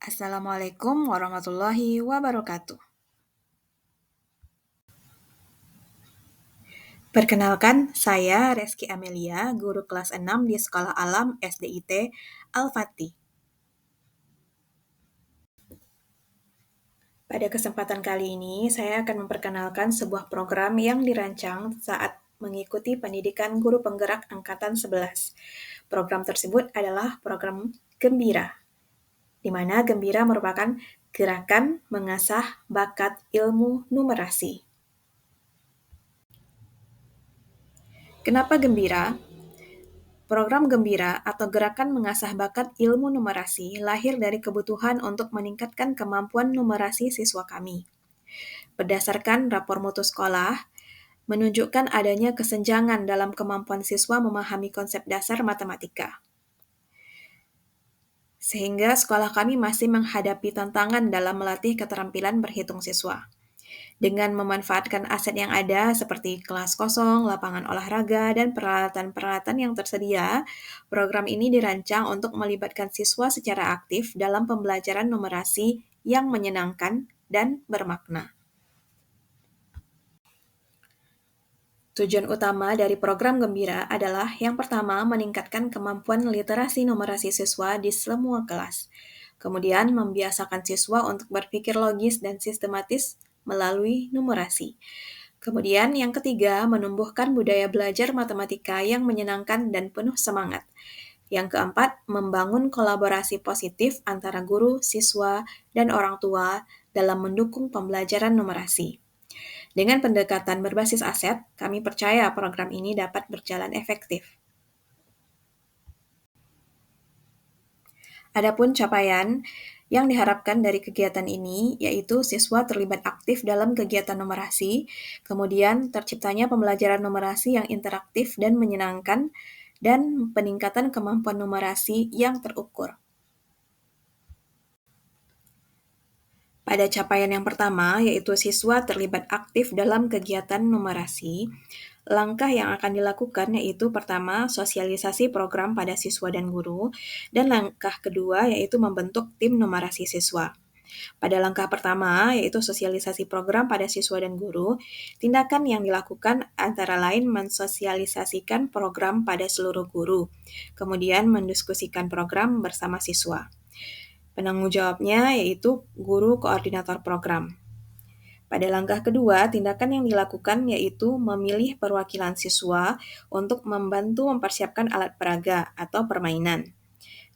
Assalamualaikum warahmatullahi wabarakatuh. Perkenalkan, saya Reski Amelia, guru kelas 6 di Sekolah Alam SDIT Al-Fatih. Pada kesempatan kali ini, saya akan memperkenalkan sebuah program yang dirancang saat mengikuti pendidikan guru penggerak Angkatan 11. Program tersebut adalah program Gembira, di mana Gembira merupakan gerakan mengasah bakat ilmu numerasi. Kenapa Gembira? Program Gembira atau Gerakan Mengasah Bakat Ilmu Numerasi lahir dari kebutuhan untuk meningkatkan kemampuan numerasi siswa kami. Berdasarkan rapor mutu sekolah, menunjukkan adanya kesenjangan dalam kemampuan siswa memahami konsep dasar matematika. Sehingga sekolah kami masih menghadapi tantangan dalam melatih keterampilan berhitung siswa. Dengan memanfaatkan aset yang ada seperti kelas kosong, lapangan olahraga, dan peralatan-peralatan yang tersedia, program ini dirancang untuk melibatkan siswa secara aktif dalam pembelajaran numerasi yang menyenangkan dan bermakna. Tujuan utama dari program Gembira adalah yang pertama meningkatkan kemampuan literasi numerasi siswa di semua kelas. Kemudian membiasakan siswa untuk berpikir logis dan sistematis melalui numerasi. Kemudian yang ketiga, menumbuhkan budaya belajar matematika yang menyenangkan dan penuh semangat. Yang keempat, membangun kolaborasi positif antara guru, siswa, dan orang tua dalam mendukung pembelajaran numerasi. Dengan pendekatan berbasis aset, kami percaya program ini dapat berjalan efektif. Adapun capaian yang diharapkan dari kegiatan ini yaitu siswa terlibat aktif dalam kegiatan numerasi, kemudian terciptanya pembelajaran numerasi yang interaktif dan menyenangkan, dan peningkatan kemampuan numerasi yang terukur. Pada capaian yang pertama, yaitu siswa terlibat aktif dalam kegiatan numerasi, langkah yang akan dilakukan yaitu pertama, sosialisasi program pada siswa dan guru, dan langkah kedua yaitu membentuk tim numerasi siswa. Pada langkah pertama, yaitu sosialisasi program pada siswa dan guru, tindakan yang dilakukan antara lain mensosialisasikan program pada seluruh guru, kemudian mendiskusikan program bersama siswa. Penanggung jawabnya yaitu guru koordinator program. Pada langkah kedua, tindakan yang dilakukan yaitu memilih perwakilan siswa untuk membantu mempersiapkan alat peraga atau permainan.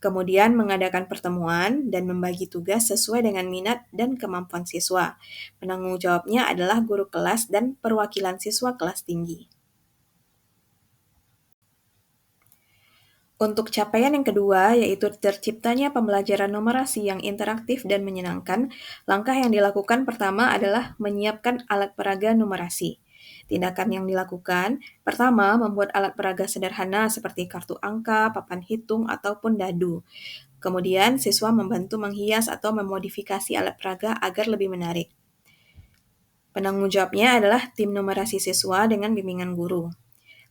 Kemudian mengadakan pertemuan dan membagi tugas sesuai dengan minat dan kemampuan siswa. Penanggung jawabnya adalah guru kelas dan perwakilan siswa kelas tinggi. Untuk capaian yang kedua, yaitu terciptanya pembelajaran numerasi yang interaktif dan menyenangkan, langkah yang dilakukan pertama adalah menyiapkan alat peraga numerasi. Tindakan yang dilakukan, pertama, membuat alat peraga sederhana seperti kartu angka, papan hitung, ataupun dadu. Kemudian, siswa membantu menghias atau memodifikasi alat peraga agar lebih menarik. Penanggung jawabnya adalah tim numerasi siswa dengan bimbingan guru.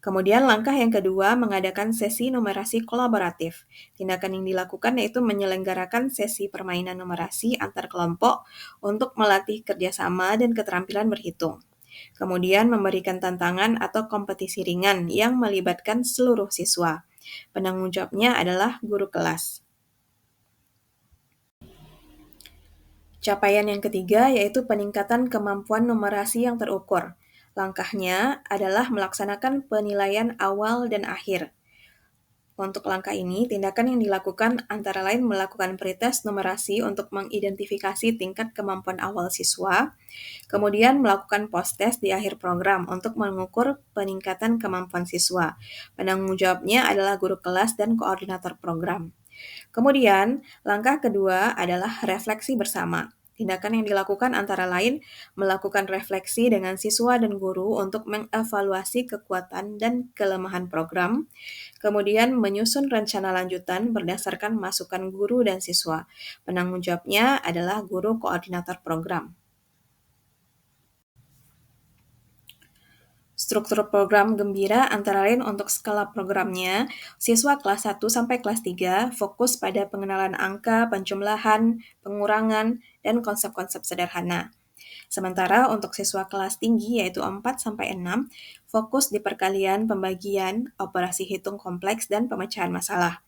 Kemudian langkah yang kedua, mengadakan sesi numerasi kolaboratif. Tindakan yang dilakukan yaitu menyelenggarakan sesi permainan numerasi antar kelompok untuk melatih kerjasama dan keterampilan berhitung. Kemudian memberikan tantangan atau kompetisi ringan yang melibatkan seluruh siswa. Penanggung jawabnya adalah guru kelas. Capaian yang ketiga yaitu peningkatan kemampuan numerasi yang terukur. Langkahnya adalah melaksanakan penilaian awal dan akhir. Untuk langkah ini, tindakan yang dilakukan antara lain melakukan pretest numerasi untuk mengidentifikasi tingkat kemampuan awal siswa, kemudian melakukan post-test di akhir program untuk mengukur peningkatan kemampuan siswa. Penanggung jawabnya adalah guru kelas dan koordinator program. Kemudian, langkah kedua adalah refleksi bersama. Tindakan yang dilakukan antara lain melakukan refleksi dengan siswa dan guru untuk mengevaluasi kekuatan dan kelemahan program, kemudian menyusun rencana lanjutan berdasarkan masukan guru dan siswa. Penanggung jawabnya adalah guru koordinator program. Struktur program Gembira antara lain untuk skala programnya, siswa kelas 1 sampai kelas 3 fokus pada pengenalan angka, penjumlahan, pengurangan, dan konsep-konsep sederhana. Sementara untuk siswa kelas tinggi yaitu 4 sampai 6 fokus di perkalian, pembagian, operasi hitung kompleks, dan pemecahan masalah.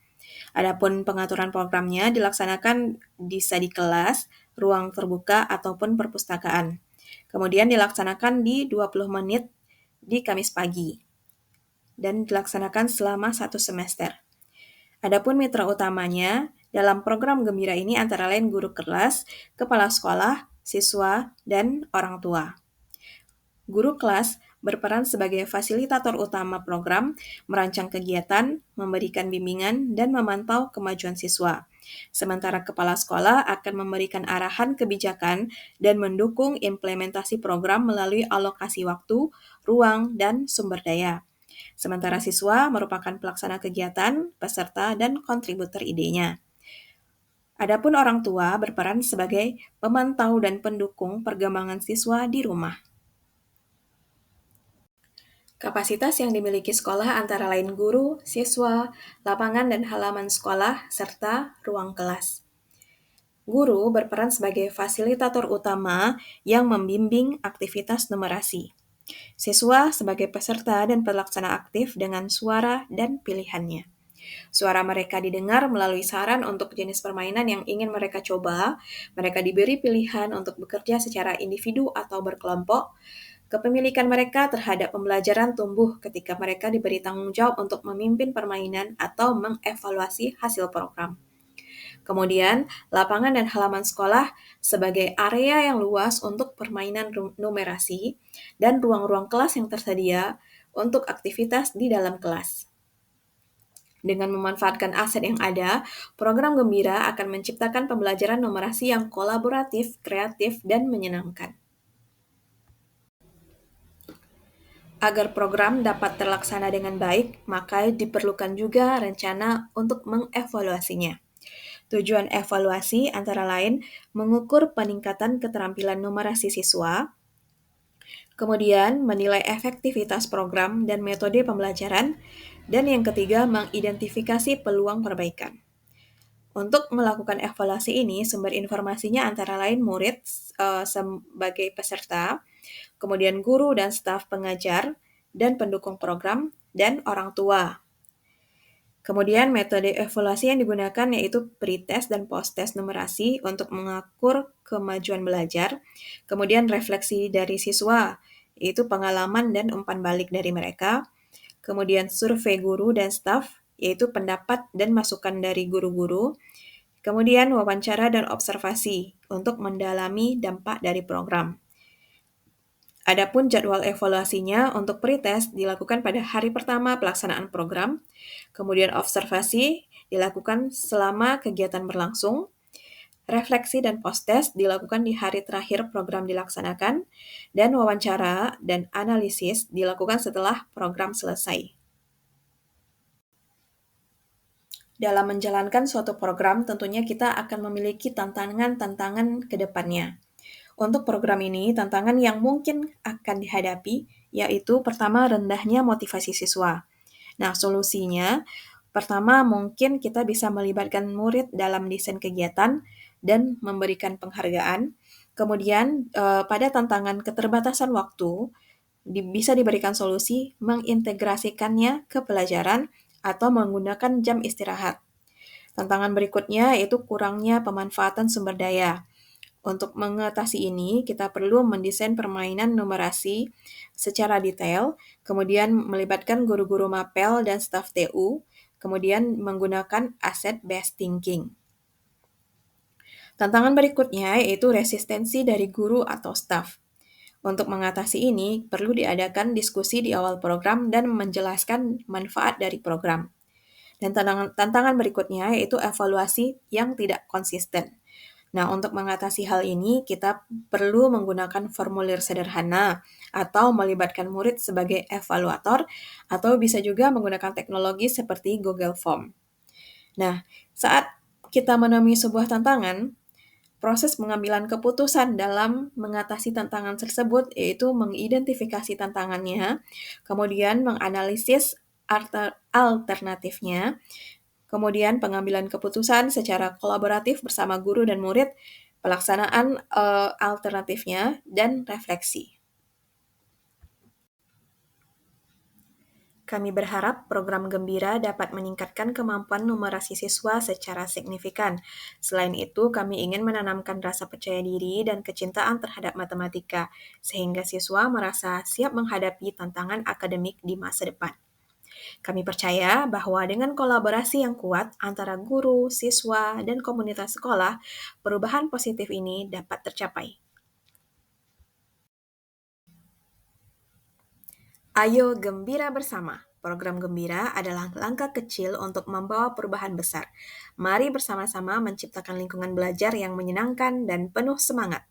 Adapun pengaturan programnya dilaksanakan bisa di kelas, ruang terbuka, ataupun perpustakaan. Kemudian dilaksanakan di 20 menit di Kamis pagi dan dilaksanakan selama 1 semester. Adapun mitra utamanya dalam program Gembira ini antara lain guru kelas, kepala sekolah, siswa, dan orang tua. Guru kelas berperan sebagai fasilitator utama program, merancang kegiatan, memberikan bimbingan, dan memantau kemajuan siswa. Sementara kepala sekolah akan memberikan arahan kebijakan dan mendukung implementasi program melalui alokasi waktu, ruang, dan sumber daya. Sementara siswa merupakan pelaksana kegiatan, peserta, dan kontributor idenya. Adapun orang tua berperan sebagai pemantau dan pendukung perkembangan siswa di rumah. Kapasitas yang dimiliki sekolah antara lain guru, siswa, lapangan dan halaman sekolah, serta ruang kelas. Guru berperan sebagai fasilitator utama yang membimbing aktivitas numerasi. Siswa sebagai peserta dan pelaksana aktif dengan suara dan pilihannya. Suara mereka didengar melalui saran untuk jenis permainan yang ingin mereka coba. Mereka diberi pilihan untuk bekerja secara individu atau berkelompok. Kepemilikan mereka terhadap pembelajaran tumbuh ketika mereka diberi tanggung jawab untuk memimpin permainan atau mengevaluasi hasil program. Kemudian, lapangan dan halaman sekolah sebagai area yang luas untuk permainan numerasi dan ruang-ruang kelas yang tersedia untuk aktivitas di dalam kelas. Dengan memanfaatkan aset yang ada, program Gembira akan menciptakan pembelajaran numerasi yang kolaboratif, kreatif, dan menyenangkan. Agar program dapat terlaksana dengan baik, maka diperlukan juga rencana untuk mengevaluasinya. Tujuan evaluasi antara lain mengukur peningkatan keterampilan numerasi siswa, kemudian menilai efektivitas program dan metode pembelajaran, dan yang ketiga mengidentifikasi peluang perbaikan. Untuk melakukan evaluasi ini, sumber informasinya antara lain murid sebagai peserta, kemudian guru dan staf pengajar, dan pendukung program, dan orang tua. Kemudian metode evaluasi yang digunakan yaitu pretest dan post-test numerasi untuk mengukur kemajuan belajar, kemudian refleksi dari siswa, yaitu pengalaman dan umpan balik dari mereka, kemudian survei guru dan staf, yaitu pendapat dan masukan dari guru-guru, kemudian wawancara dan observasi untuk mendalami dampak dari program. Adapun jadwal evaluasinya untuk pretest dilakukan pada hari pertama pelaksanaan program, kemudian observasi dilakukan selama kegiatan berlangsung, refleksi dan post-test dilakukan di hari terakhir program dilaksanakan, dan wawancara dan analisis dilakukan setelah program selesai. Dalam menjalankan suatu program, tentunya kita akan memiliki tantangan-tantangan ke depannya. Untuk program ini, tantangan yang mungkin akan dihadapi yaitu pertama rendahnya motivasi siswa. Nah, solusinya pertama mungkin kita bisa melibatkan murid dalam desain kegiatan dan memberikan penghargaan. Kemudian pada tantangan keterbatasan waktu bisa diberikan solusi mengintegrasikannya ke pelajaran atau menggunakan jam istirahat. Tantangan berikutnya yaitu kurangnya pemanfaatan sumber daya. Untuk mengatasi ini, kita perlu mendesain permainan numerasi secara detail, kemudian melibatkan guru-guru mapel dan staf TU, kemudian menggunakan asset-based thinking. Tantangan berikutnya yaitu resistensi dari guru atau staf. Untuk mengatasi ini, perlu diadakan diskusi di awal program dan menjelaskan manfaat dari program. Dan tantangan berikutnya yaitu evaluasi yang tidak konsisten. Nah, untuk mengatasi hal ini, kita perlu menggunakan formulir sederhana atau melibatkan murid sebagai evaluator, atau bisa juga menggunakan teknologi seperti Google Form. Nah, saat kita menemui sebuah tantangan, Proses pengambilan keputusan dalam mengatasi tantangan tersebut yaitu mengidentifikasi tantangannya, kemudian menganalisis alternatifnya, kemudian pengambilan keputusan secara kolaboratif bersama guru dan murid, pelaksanaan alternatifnya, dan refleksi. Kami berharap program Gembira dapat meningkatkan kemampuan numerasi siswa secara signifikan. Selain itu, kami ingin menanamkan rasa percaya diri dan kecintaan terhadap matematika, sehingga siswa merasa siap menghadapi tantangan akademik di masa depan. Kami percaya bahwa dengan kolaborasi yang kuat antara guru, siswa, dan komunitas sekolah, perubahan positif ini dapat tercapai. Ayo gembira bersama. Program Gembira adalah langkah kecil untuk membawa perubahan besar. Mari bersama-sama menciptakan lingkungan belajar yang menyenangkan dan penuh semangat.